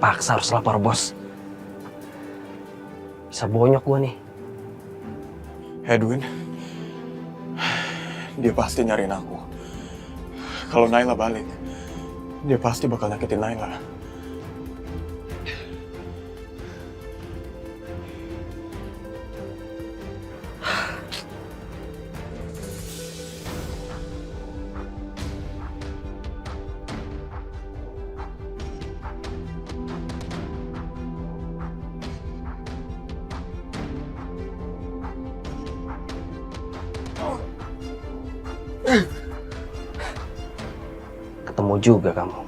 Terpaksa harus lapor bos. Bisa bonyok gua nih. Edwin, dia pasti nyariin aku. Kalau Naila balik, dia pasti bakal nyakitin Naila. Ketemu juga kamu.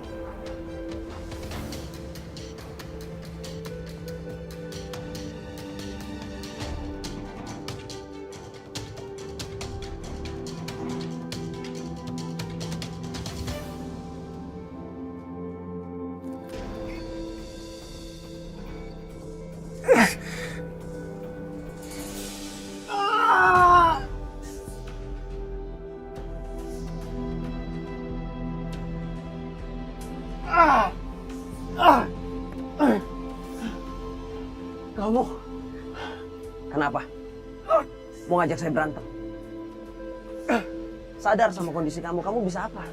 Kamu kenapa? Mau ngajak saya berantem? Sadar sama kondisi kamu bisa apa?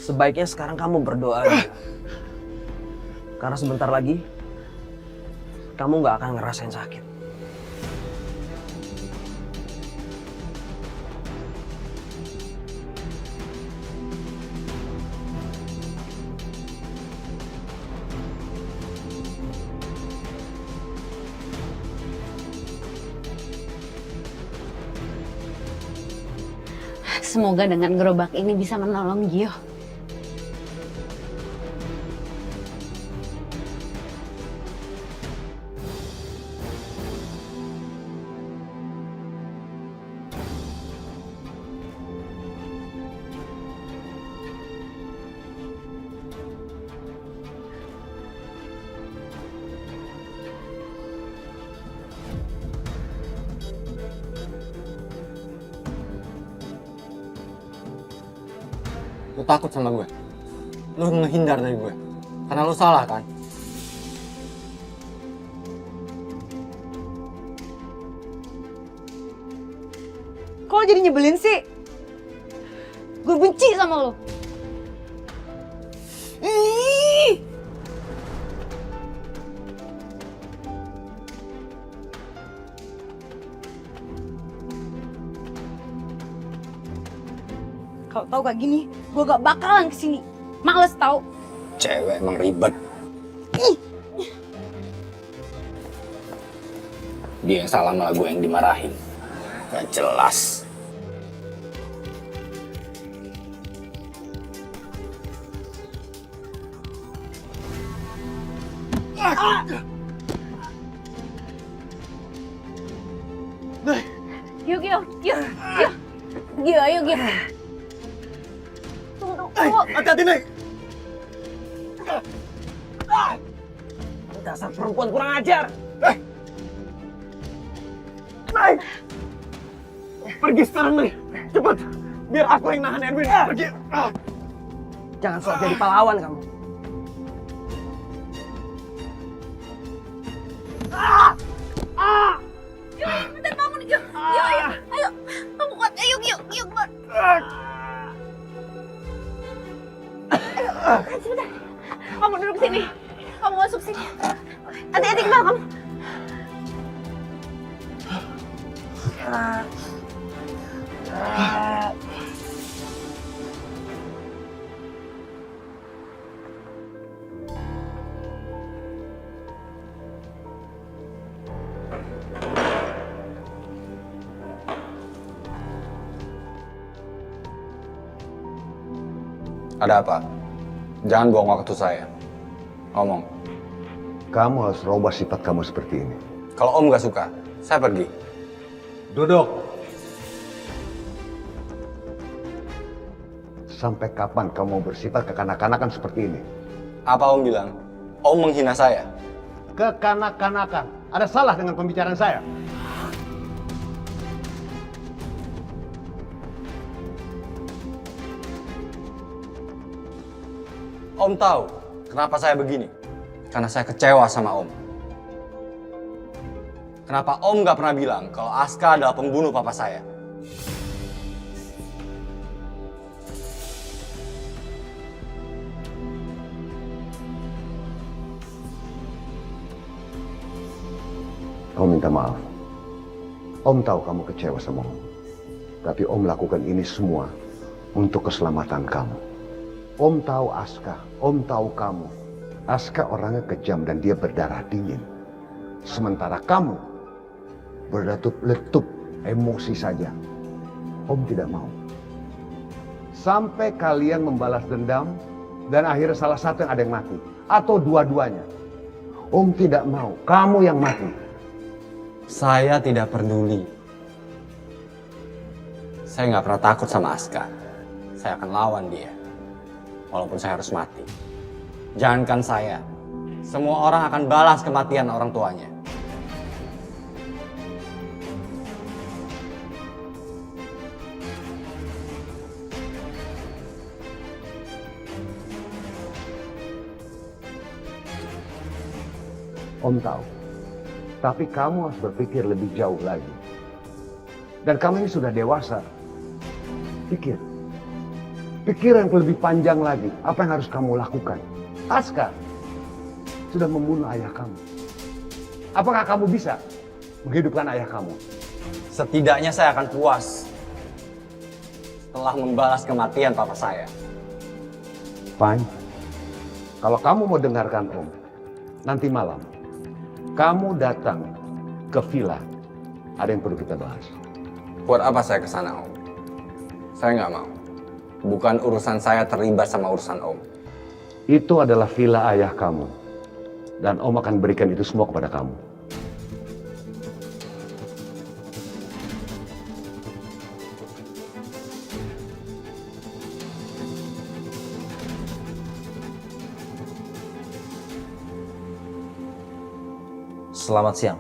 Sebaiknya sekarang kamu berdoa. Karena sebentar lagi kamu nggak akan ngerasain sakit. Semoga dengan gerobak ini bisa menolong Gio. Lu takut sama gue. Lu ngehindar dari gue. Karena lu salah kan? Kok lo jadi nyebelin sih? Gue benci sama lo. Ih! Kalau tahu kayak gini, gue gak bakalan kesini. Males tau. Cewek emang ribet. Dia yang salah malah gue yang dimarahin. Gak jelas. Yuk, ayo, Gio. Tunggu. Hati-hati, Nek! Dasar perempuan kurang ajar. Nek! Pergi sekarang, Nek! Cepat! Biar aku yang nahan Edwin. Pergi! Jangan sok jadi pahlawan kamu. Gio, bentar bangun, Gio. Gio, ayo. Kamu kuat, ayo, Gio, kuat. Sebentar. Kamu duduk sini. Kamu masuk sini. Hati-hati ke belakang. Ada apa? Jangan bohong waktu saya. Ngomong. Kamu harus rubah sifat kamu seperti ini. Kalau Om gak suka, saya pergi. Duduk. Sampai kapan kamu bersifat kekanak-kanakan seperti ini? Apa Om bilang? Om menghina saya. Kekanak-kanakan. Ada salah dengan pembicaraan saya. Om tahu kenapa saya begini? Karena saya kecewa sama Om. Kenapa Om gak pernah bilang kalau Aska adalah pembunuh papa saya? Om minta maaf. Om tahu kamu kecewa sama Om. Tapi Om lakukan ini semua untuk keselamatan kamu. Om tahu Aska, Om tahu kamu. Aska orangnya kejam dan dia berdarah dingin. Sementara kamu berletup-letup emosi saja. Om tidak mau. Sampai kalian membalas dendam dan akhirnya salah satu yang ada yang mati. Atau dua-duanya. Om tidak mau, kamu yang mati. Saya tidak peduli. Saya nggak pernah takut sama Aska. Saya akan lawan dia. Walaupun saya harus mati. Jangankan saya. Semua orang akan balas kematian orang tuanya. Om tahu. Tapi kamu harus berpikir lebih jauh lagi. Dan kamu ini sudah dewasa. Pikir. Pikir yang lebih panjang lagi. Apa yang harus kamu lakukan? Aska sudah membunuh ayah kamu. Apakah kamu bisa menghidupkan ayah kamu? Setidaknya saya akan puas setelah membalas kematian papa saya. Fine. Kalau kamu mau dengarkan Om, nanti malam kamu datang ke villa. Ada yang perlu kita bahas. Buat apa saya ke sana, Om? Saya nggak mau. Bukan urusan saya terlibat sama urusan Om. Itu adalah villa ayah kamu. Dan Om akan berikan itu semua kepada kamu. Selamat siang.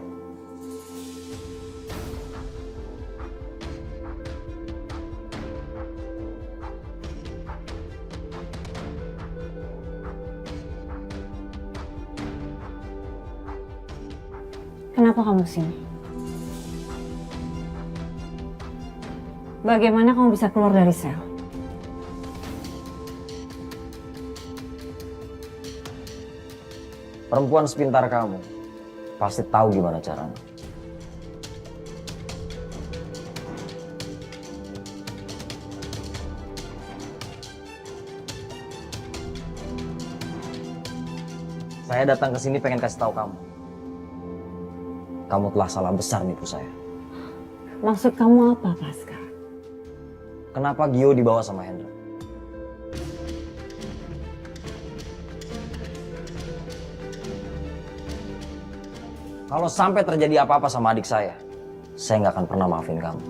Kenapa kamu sini? Bagaimana kamu bisa keluar dari sel? Perempuan sepintar kamu pasti tahu gimana caranya. Saya datang ke sini pengen kasih tahu kamu. Kamu telah salah besar nipu saya. Maksud kamu apa, Pasca? Kenapa Gio dibawa sama Hendra? Kalau sampai terjadi apa-apa sama adik saya nggak akan pernah maafin kamu.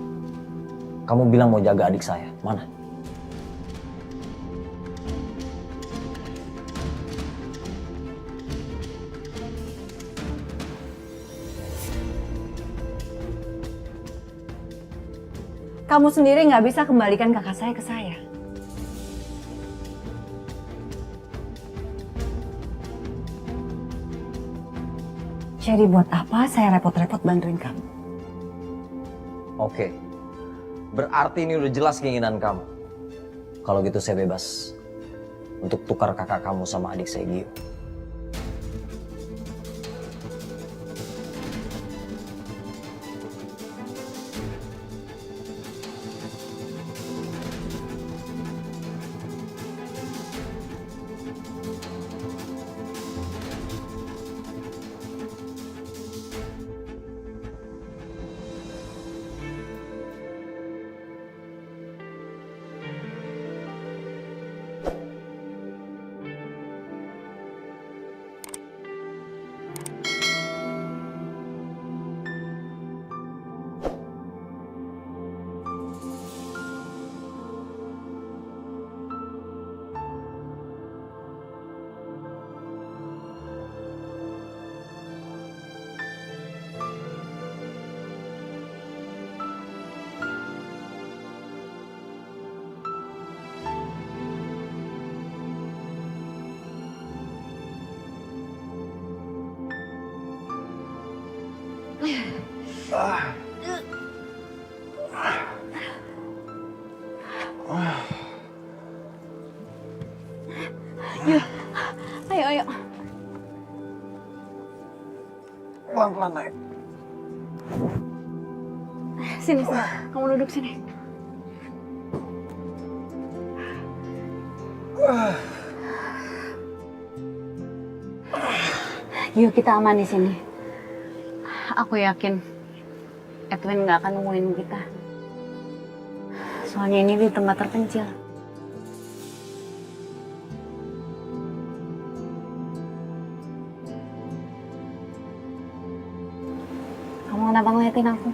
Kamu bilang mau jaga adik saya, mana? Kamu sendiri nggak bisa kembalikan kakak saya ke saya. Jadi buat apa saya repot-repot bantuin kamu? Oke, berarti ini udah jelas keinginan kamu. Kalau gitu saya bebas untuk tukar kakak kamu sama adik saya Gio. Yuk, ayo, ayo. Pelan-pelan naik. Sini, sini. Kamu duduk sini. Yuk, kita aman di sini. Aku yakin Edwin nggak akan nemuin kita. Soalnya ini di tempat terpencil. Kamu kenapa ngeliatin aku?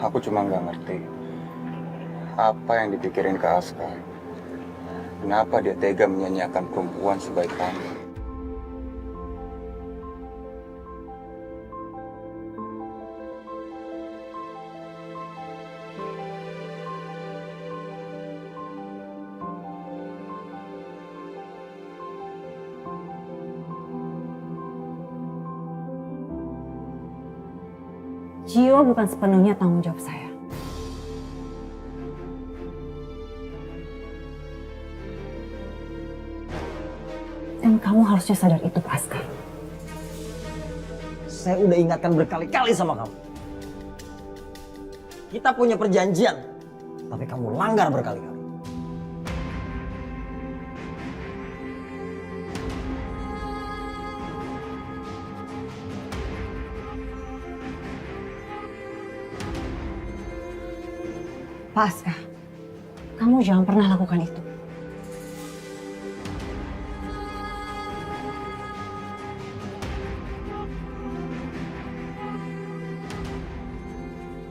Aku cuma nggak ngerti apa yang dipikirin Kak Aska. Kenapa dia tega menyanyiakan perempuan sebaik kamu? Jiwa bukan sepenuhnya tanggung jawab saya. Dan kamu harusnya sadar itu, Pascal. Saya udah ingatkan berkali-kali sama kamu. Kita punya perjanjian, tapi kamu langgar berkali-kali. Pascal, kamu jangan pernah lakukan itu.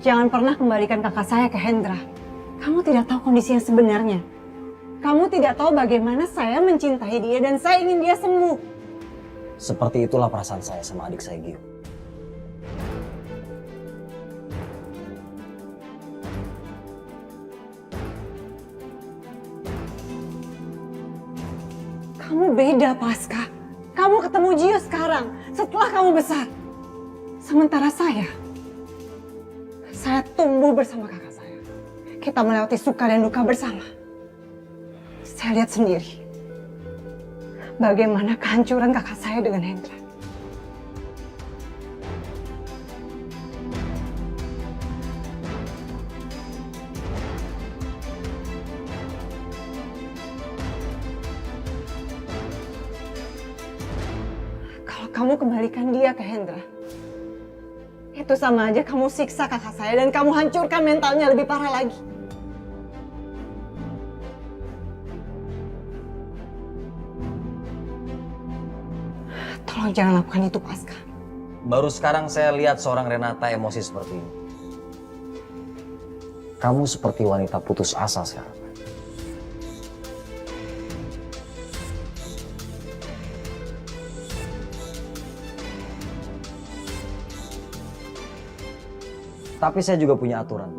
Jangan pernah kembalikan kakak saya ke Hendra. Kamu tidak tahu kondisi yang sebenarnya. Kamu tidak tahu bagaimana saya mencintai dia dan saya ingin dia sembuh. Seperti itulah perasaan saya sama adik saya, Gio. Kamu beda, Pasca. Kamu ketemu Gio sekarang, setelah kamu besar. Sementara saya tumbuh bersama kakak saya. Kita melewati suka dan duka bersama. Saya lihat sendiri bagaimana kehancuran kakak saya dengan Hendra. Kalau kamu kembalikan dia ke Hendra, itu sama aja kamu siksa kakak saya dan kamu hancurkan mentalnya lebih parah lagi. Tolong jangan lakukan itu, Pasca. Baru sekarang saya lihat seorang Renata emosi seperti ini. Kamu seperti wanita putus asa sekarang. Tapi saya juga punya aturan.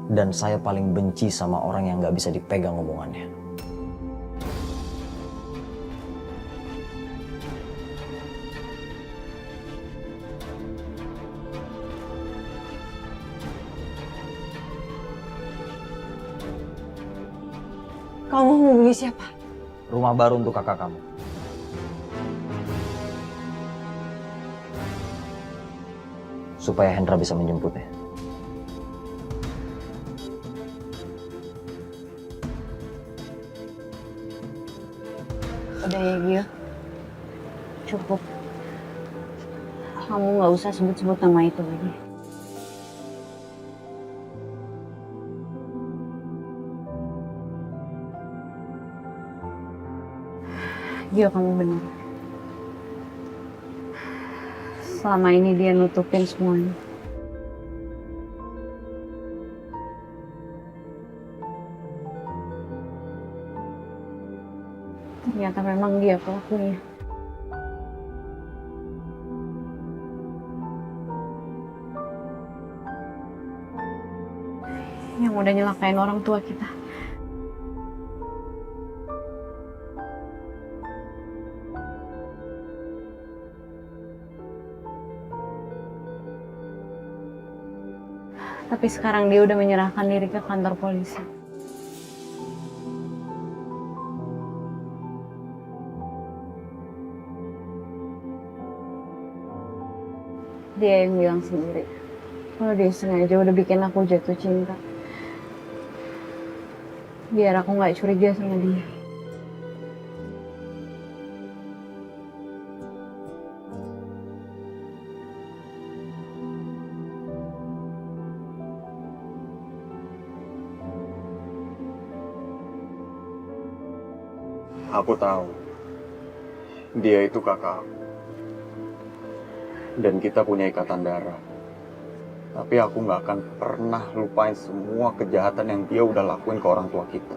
Dan saya paling benci sama orang yang gak bisa dipegang omongannya. Kamu menghubungi siapa? Rumah baru untuk kakak kamu. Supaya Hendra bisa menjemputnya. Udah ya, Gio. Cukup. Kamu nggak usah sebut-sebut nama itu lagi. Gio, kamu benar. Selama ini dia nutupin semuanya. Ternyata memang dia pelakunya. udah nyelakain orang tua kita. Tapi sekarang dia udah menyerahkan diri ke kantor polisi. Dia yang bilang sendiri, kalau dia sengaja udah bikin aku jatuh cinta. Biar aku nggak curiga sama dia. Aku tahu, dia itu kakak aku. Dan kita punya ikatan darah. Tapi aku nggak akan pernah lupain semua kejahatan yang dia udah lakuin ke orang tua kita.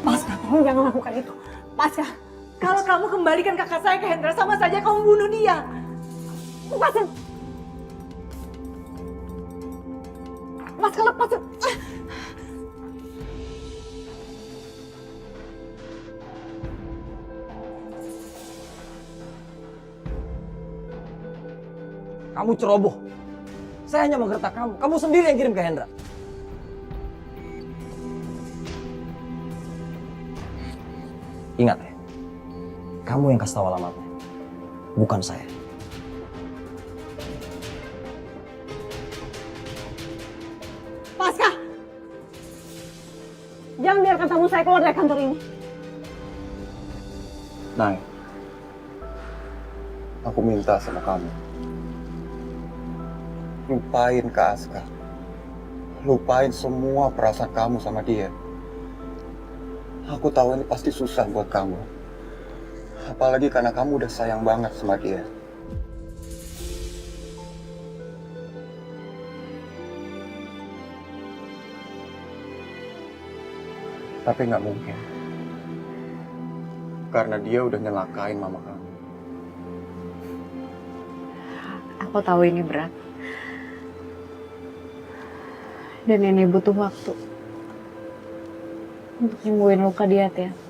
Pasca, kamu jangan lakukan itu. Pasca, kalau kamu kembalikan kakak saya ke Hendra, sama saja kamu bunuh dia. Lepasin. Pasca, lepasin. Kamu ceroboh. Saya hanya menggertak kamu. Kamu sendiri yang kirim ke Hendra. Ingat ya, kamu yang kasih tahu alamatnya, bukan saya. Pasca, jangan biarkan tamu saya keluar dari kantor ini. Nay, aku minta sama kamu. Lupain Kak Aska. Lupain semua perasaan kamu sama dia. Aku tahu ini pasti susah buat kamu. Apalagi karena kamu udah sayang banget sama dia. Tapi nggak mungkin. Karena dia udah nyelakain mama kamu. Aku tahu ini berat. Dan ini butuh waktu untuk nyembuhin luka di hati aku.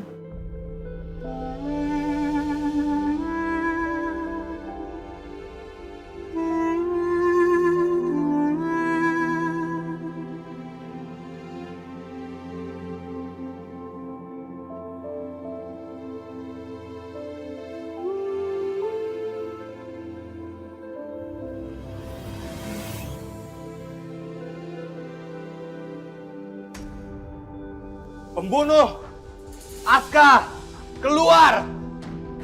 Pembunuh! Aska! Keluar!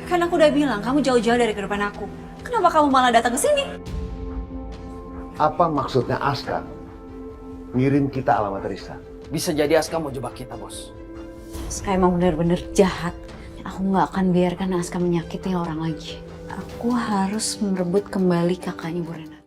Kan aku udah bilang kamu jauh-jauh dari kehidupan aku. Kenapa kamu malah datang ke sini? Apa maksudnya Aska ngirim kita alamat Risa? Bisa jadi Aska mau jebak kita, bos. Aska emang bener-bener jahat. Aku nggak akan biarkan Aska menyakiti orang lagi. Aku harus merebut kembali kakaknya Bu Renat.